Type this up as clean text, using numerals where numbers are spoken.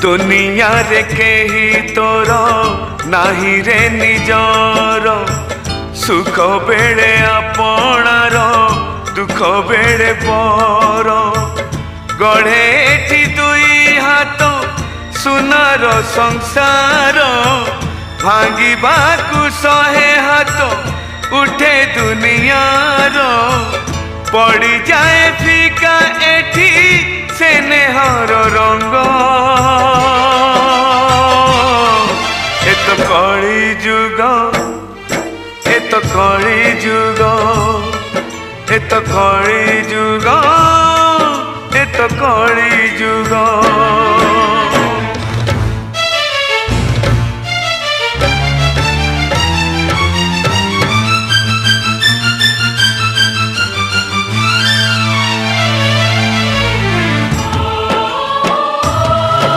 दुनिया रे केही तोर नाही रे निजर सुख बेले आपणार दुख बेले पर गढ़े एठी दुई हाथ सुनार संसार भांगिबाकु सहे हाथ उठे दुनियार पड़ी जाए फीका एठी से नेहर रंग ए तो कली जुग ए तो कली जुग ए तो कली जुग ए तो कली जुग।